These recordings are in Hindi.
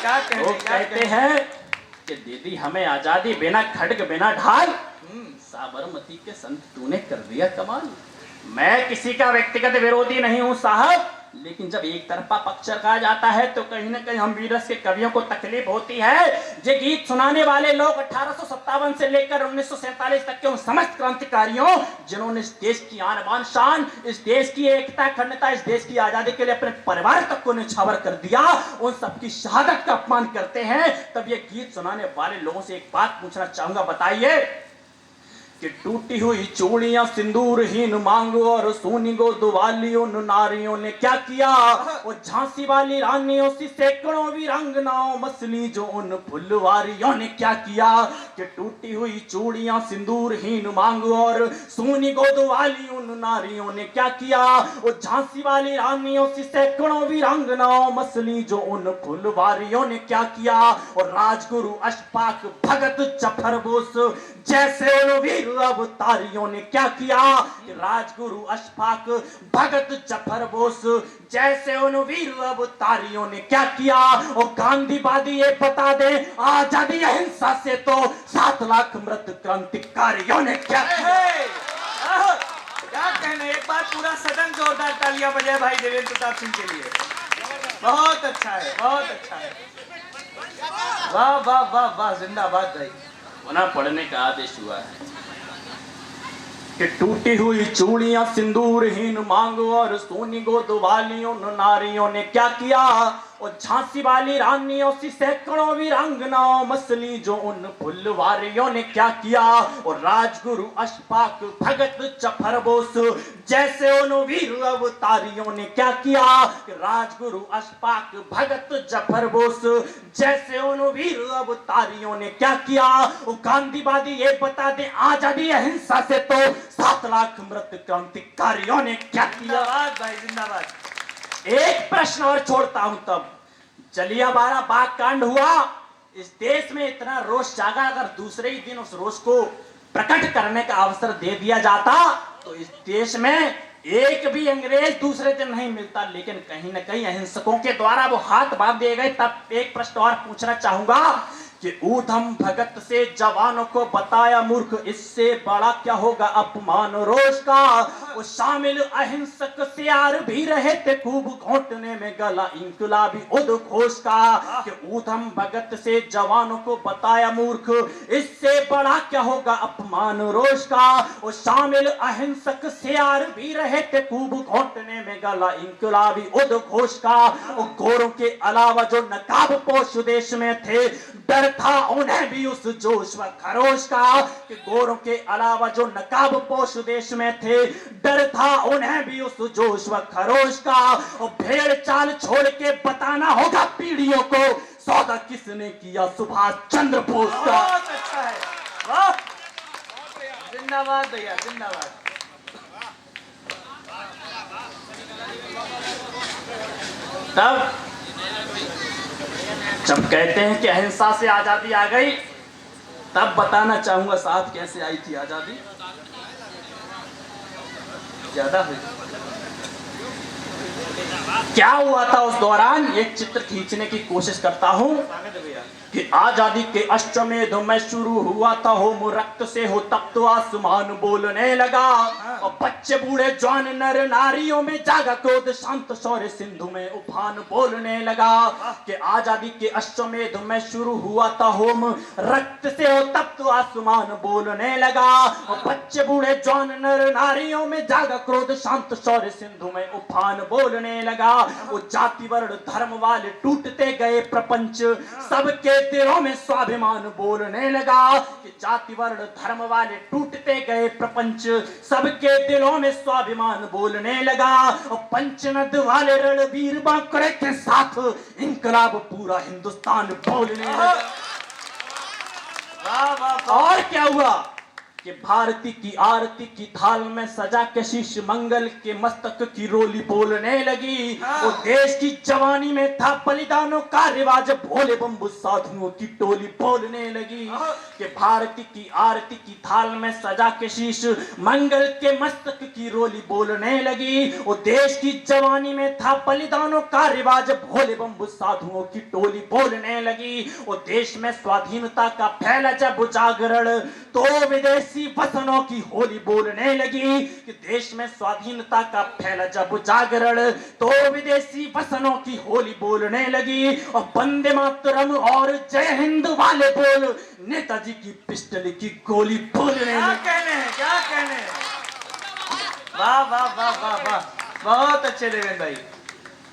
क्या वो कहते हैं कि दीदी हमें आजादी, बिना खड्ग बिना ढाल, साबरमती के संत तूने कर दिया कमाल। मैं किसी का व्यक्तिगत विरोधी नहीं हूं साहब, लेकिन जब एक तरफा पक्ष रखा जाता है तो कहीं ना कहीं हम वीरस के कवियों को तकलीफ होती है। ये गीत सुनाने वाले लोग 1857 से लेकर 1947 तक के उन समस्त क्रांतिकारियों जिन्होंने इस देश की आन बान शान, इस देश की एकता अखंडता, इस देश की आजादी के लिए अपने परिवार तक को न्यौछावर कर दिया, उन सबकी शहादत का अपमान करते हैं। तब ये गीत सुनाने वाले लोगों से एक बात पूछना चाहूंगा, बताइए कि टूटी हुई चूड़ियां सिंदूरहीन मांगो और सोनी गोद वालियों नारियों ने क्या किया। वो झांसी वाली रानियों सी सैकड़ों वीरांगनाओं मसली जो उन फुलवारियों ने क्या किया। कि टूटी हुई चूड़ियां सिंदूरहीन मांगो और सोनी गोद वाली उन नारियों ने क्या किया। वो झांसी वाली रानियों सी सैकड़ों वीरांगनाओं मसली जो उन फुलवारियों ने क्या किया। और राजगुरु अशफाक भगत जफर बोस जैसे उन वीर अवतारियों ने क्या किया। कि राजगुरु अशफाक भगत जफर बोस जैसे उन वीर अवतारियों ने क्या किया। और गांधीवादी ये बता दे, आजादी अहिंसा से तो 7 लाख मृत क्रांतिकारियों ने क्या किया। क्या कहने, एक बार पूरा सदन जोरदार तालियां बजाए भाई देवेंद्र प्रताप सिंह के लिए। बहुत अच्छा है, बहुत अच्छा है। वाह वाह वाह वाह, जिंदाबाद भाई। पुनः पढ़ने का आदेश हुआ है कि टूटी हुई चूड़ियां सिंदूरहीन मांगो और सोनी गोद वालियों नारियों ने क्या किया। और झांसी वाली रानियों सी सैकड़ों वीरांगनाओं मसली जो उन फुलवारियों ने क्या किया। और राजगुरु अशफाक भगत जफर बोस जैसे उन वीर अवतारियों ने क्या किया। राजगुरु अशफाक भगत जफर बोस जैसे उन वीर अवतारियों ने क्या किया। और गांधीवादी ये बता दे, आजादी अहिंसा से तो 7 लाख मृत क्रांतिकारियों ने क्या किया। जिंदाबाद भाई, जिंदाबाद। एक प्रश्न और छोड़ता हूं, तब जलियांवाला बाग कांड हुआ, इस देश में इतना रोष जागा, अगर दूसरे ही दिन उस रोष को प्रकट करने का अवसर दे दिया जाता तो इस देश में एक भी अंग्रेज दूसरे दिन नहीं मिलता। लेकिन कहीं ना कहीं अहिंसकों के द्वारा वो हाथ बांध दिए गए। तब एक प्रश्न और पूछना चाहूंगा कि ऊधम भगत से जवानों को बताया मूर्ख, इससे बड़ा क्या होगा अपमान रोष का। वो शामिल अहिंसक सियार भी रहे थे खूब घोटने में गला इंकलाबी उद्घोष का। कि ऊधम भगत से जवानों को बताया मूर्ख, इससे बड़ा क्या होगा अपमान रोष का। वो शामिल अहिंसक सियार भी रहे थे खूब घोटने में गला इंकलाबी उद्घोष का। वो गोरों के अलावा जो नकाब पोश देश में थे, डर था उन्हें भी उस जोश व खरोश का। कि गोरों के अलावा जो नकाब पोश देश में थे, डर था उन्हें भी उस जोश व खरोश का। और भेड़ चाल छोड़ के बताना होगा पीढ़ियों को, सौदा किसने किया सुभाष चंद्र बोस का। बहुत अच्छा है, वाह, जिंदाबाद भैया, जिंदाबाद। तब जब कहते हैं कि अहिंसा से आजादी आ गई, तब बताना चाहूंगा साहब कैसे आई थी आजादी। ज्यादा हुई। क्या हुआ था उस दौरान, एक चित्र खींचने की कोशिश करता हूं कि आजादी के अश्वमेध में शुरू हुआ था होम रक्त से हो, तब तो आसमान बोलने लगा। और बच्चे बूढ़े जवान नर नारियों में जागा क्रोध, शांत शौर्य सिंधु में उफान बोलने लगा। कि आजादी के अश्वमेध में शुरू हुआ था होम रक्त से हो, तब तो आसमान बोलने लगा। और बच्चे बूढ़े जवान नर नारियों में जागा क्रोध, शांत शौर्य सिंधु में उफान बोलने लगा। वो जाति वर्ण धर्म वाले टूटते गए प्रपंच, सबके दिलों में स्वाभिमान बोलने लगा। कि जाति वर्ण धर्म वाले टूटते गए प्रपंच, सबके दिलों में स्वाभिमान बोलने लगा। और पंचनद वाले रणवीर बांकुरे के साथ इंकलाब पूरा हिंदुस्तान बोलने लगा। वाह वाह। और क्या हुआ कि भारती की आरती की थाल में सजा के शीश मंगल के मस्तक की रोली बोलने लगी। वो देश की जवानी में था बलिदानों का रिवाज, भोले बम्बू साधुओं की टोली बोलने लगी। कि भारती की आरती की थाल में सजा के शीश मंगल के मस्तक की रोली बोलने लगी। वो देश की जवानी में था बलिदानों का रिवाज, भोले बम्बू साधुओं की टोली बोलने लगी। वो देश में स्वाधीनता का फैला जब जागरण, तो विदेशी वतनों की होली बोलने लगी। कि देश में स्वाधीनता का फैला जब जागरण, तो विदेशी वतनों की होली बोलने लगी। और वंदे मातरम और जय हिंद वाले बोल नेताजी की पिस्टल की गोली बोलने क्या लगी। कहने हैं, क्या कहने हैं। वाह वाह वाह वाह वाह, बहुत अच्छे देवेंद्र भाई।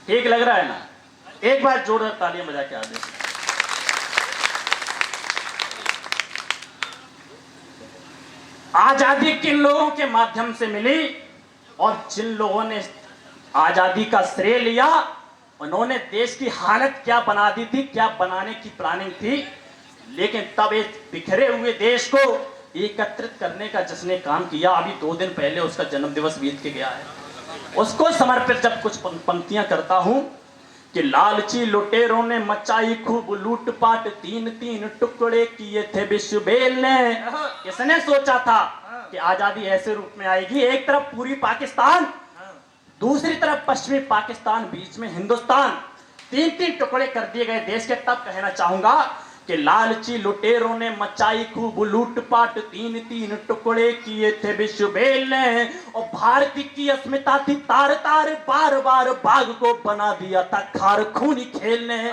ठीक लग रहा है ना? एक बार जोरदार तालियां बजा के आ दे। आजादी किन लोगों के माध्यम से मिली, और जिन लोगों ने आजादी का श्रेय लिया, उन्होंने देश की हालत क्या बना दी थी, क्या बनाने की प्लानिंग थी। लेकिन तब एक बिखरे हुए देश को एकत्रित करने का जिसने काम किया, अभी 2 दिन पहले उसका जन्म दिवस बीत के गया है, उसको समर्पित जब कुछ पंक्तियां करता हूं कि लालची लुटेरों ने मचाई खूब लूटपाट, 3-3 टुकड़े किए थे विश्व बेल ने। किसने सोचा था कि आजादी ऐसे रूप में आएगी, एक तरफ पूरी पाकिस्तान, दूसरी तरफ पश्चिमी पाकिस्तान, बीच में हिंदुस्तान, 3-3 टुकड़े कर दिए गए देश के। तब कहना चाहूंगा कि लालची लुटेरों ने मचाई खूब लूटपाट, 3-3 टुकड़े किए थे विश्व बेल ने। और भारती की अस्मिता थी तार तार, बार बार बाघ को बना दिया था खार खूनी खेल ने।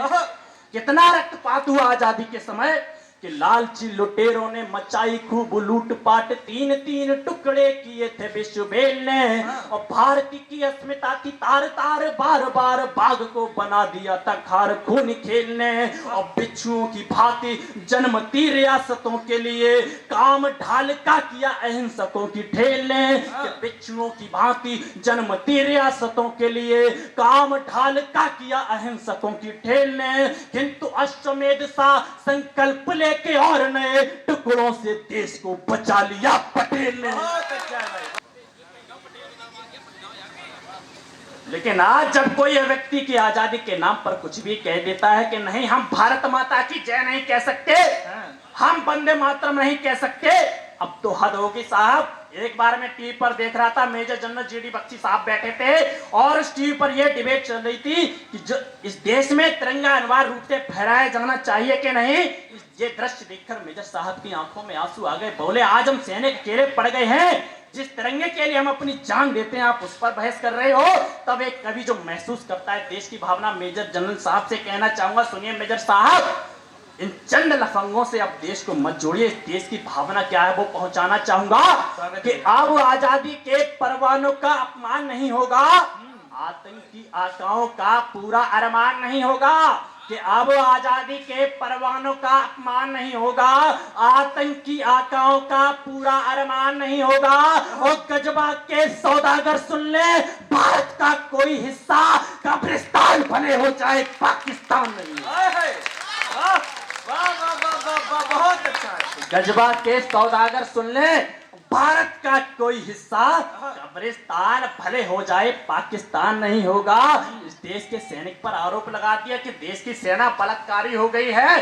कितना रक्तपात हुआ आजादी के समय कि लालची लुटेरों ने मचाई खूब लूटपाट, 3-3 टुकड़े किए थे विश्व बेल ने। और भारती की अस्मिता थी तार तार, बार बार बाघ को बना दिया था खार खून खेल ने। और बिच्छुओं की भांति जन्मती रियासतों के लिए काम ढाल का किया अहिंसकों की ठेल ने। कि बिच्छुओं की भांति जन्मती रियासतों के लिए काम ढाल का किया अहिंसकों की ठेल ने। किंतु अश्वमेध सा संकल्प ले के और नए टुकड़ों से देश को बचा लिया पटेल ने। बहुत अच्छा है भाई। लेकिन आज जब कोई व्यक्ति की आजादी के नाम पर कुछ भी कह देता है कि नहीं हम भारत माता की जय नहीं कह सकते, हम वंदे मातरम नहीं कह सकते, अब तो हद होगी साहब। एक बार मैं टीवी पर देख रहा था, मेजर जनरल जीडी बख्शी साहब बैठे थे और उस टीवी पर यह डिबेट चल रही थी कि जो इस देश में तिरंगा अनिवार्य रूप से फहराया जाना चाहिए कि नहीं। ये दृश्य देखकर मेजर साहब की आंखों में आंसू आ गए। बोले आज हम सैनिक अकेले पड़ गए हैं, जिस तिरंगे के लिए हम अपनी जान देते हैं आप उस पर बहस कर रहे हो। तब एक कवि जो महसूस करता है देश की भावना, मेजर जनरल साहब से कहना चाहूंगा, सुनिए मेजर साहब, इन चंद लफंगों से अब देश को मत जोड़िए। देश की भावना क्या है वो पहुंचाना चाहूंगा कि अब आजादी के परवानों का अपमान नहीं होगा, आतंकी आकाओं का पूरा अरमान नहीं होगा। कि अब आजादी के परवानों का अपमान नहीं होगा, आतंकी आकाओं का पूरा अरमान नहीं होगा। और गजबा के सौदागर सुन ले, भारत का कोई हिस्सा कब्रिस्तान भले हो जाए पाकिस्तान नहीं। वाह वाह वाह वाह वाह, बहुत अच्छा है। गजबा के सौदागर सुन ले, भारत का कोई हिस्सा कब्रिस्तान भले हो जाए पाकिस्तान नहीं होगा। इस देश के सैनिक पर आरोप लगा दिया कि देश की सेना बलात्कारी हो गई है।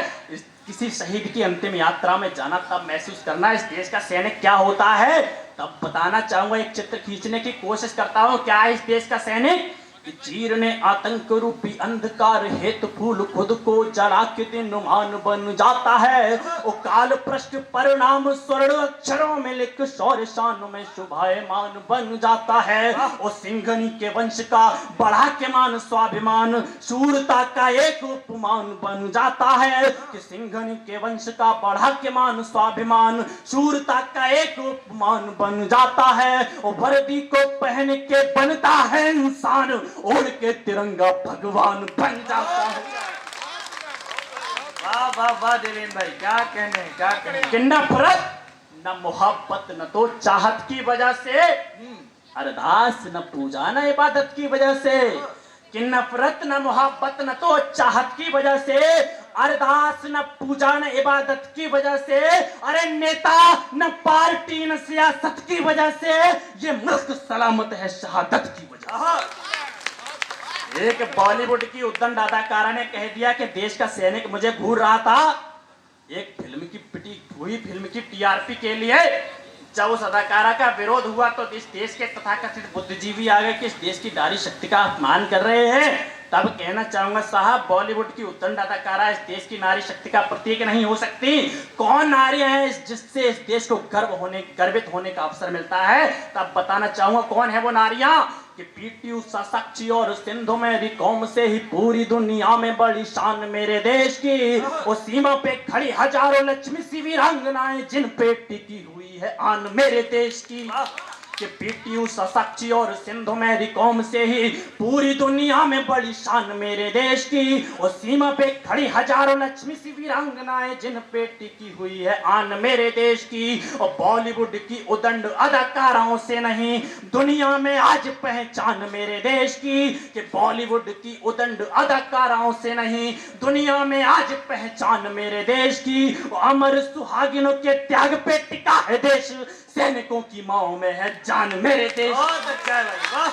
किसी शहीद की अंतिम यात्रा में जाना तब महसूस करना इस देश का सैनिक क्या होता है। तब बताना चाहूंगा, एक चित्र खींचने की कोशिश करता हूं, क्या है इस देश का सैनिक। चीर ने आतंक रूपी अंधकार हेतु फूल खुद को जला के दिनमान बन जाता है। वो काल पृष्ठ परिणाम स्वर्ण अक्षरों में लिख शौर्य शान में शुभायमान बन जाता है। वो सिंघनी के वंश का बढ़ा के मान स्वाभिमान शूरता का एक उपमान बन जाता है। कि सिंघनी के वंश का बढ़ा के मान स्वाभिमान शूरता का एक उपमान बन जाता है। वो वर्दी को पहन के बनता है इंसान, ओढ़ के तिरंगा भगवान बन जाता है। वाह वाह वाह देवेंद्र भाई, क्या कहने क्या कहने। कि नफरत न मोहब्बत न तो चाहत की वजह से, अरदास न पूजा न इबादत की वजह से। कि नफरत न मोहब्बत न तो चाहत की वजह से, अरदास न पूजा न इबादत की वजह से, अरे नेता न पार्टी न सियासत की वजह से, ये मुल्क सलामत है शहादत की वजह से। एक बॉलीवुड की उद्दंड अदाकारा ने कह दिया कि देश का सैनिक मुझे घूर रहा था एक फिल्म की पिटी हुई फिल्म की टीआरपी के लिए। जब उस अदाकारा का विरोध हुआ तो इस देश के तथाकथित बुद्धिजीवी आ गए कि इस देश की नारी शक्ति का अपमान कर रहे हैं। तब कहना चाहूंगा साहब, बॉलीवुड की उद्दंड अदाकारा इस देश की नारी शक्ति का प्रतीक नहीं हो सकती। कौन नारियां हैं जिससे इस देश को गर्वित होने का अवसर मिलता है? तब बताना चाहूंगा कौन है वो नारियां कि पीटी उषा, साक्षी और सिंधु मेरी कौम से ही पूरी दुनिया में बड़ी शान मेरे देश की। वो सीमा पे खड़ी हजारों लक्ष्मी सी वीरांगनाएं जिन पे टिकी हुई है आन मेरे देश की। कि पीटी उषा, साक्षी और सिंधु मेरी कौम से ही पूरी दुनिया में बड़ी शान मेरे देश की। वो सीमा पे खड़ी हजारों लक्ष्मी सी वीरांगनाएं जिन पे टिकी हुई है आन मेरे देश की। और बॉलीवुड की उदंड अदाकाराओं से नहीं दुनिया में आज पहचान मेरे देश की। कि बॉलीवुड की उदंड अदाकाराओं से नहीं दुनिया में आज पहचान मेरे देश की। अमर सुहागिनों के त्याग पे टिका है देश, सैनिकों की माओ में है जान मेरे देश। बहुत अच्छा है भाई,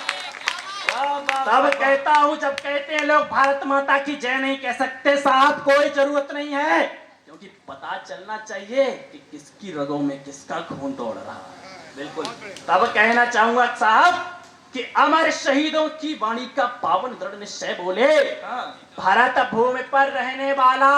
वाह वाह वाह। तब कहता हूं, जब कहते हैं लोग भारत माता की जय नहीं कह सकते साहब, कोई जरूरत नहीं है, क्योंकि पता चलना चाहिए कि किसकी रगों में किसका खून दौड़ रहा है। बिल्कुल। तब कहना चाहूंगा साहब कि अमर शहीदों की वाणी का पावन दृढ़ निश्चय बोले, भारत भूमि पर रहने वाला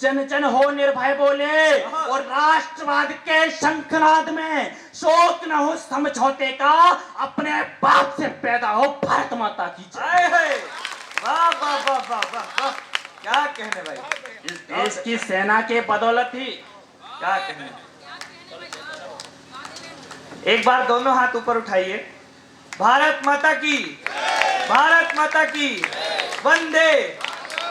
जन जन हो निर्भय बोले। और राष्ट्रवाद के शंखनाद में शोक न हो समझौते का, अपने बाप से पैदा हो भारत माता की जय। वाह वाह वाह वाह वाह वाह, क्या कहने भाई। इस देश की सेना के बदौलत ही। क्या कहने। एक बार दोनों हाथ ऊपर उठाइए। भारत माता की, भारत माता की, वंदे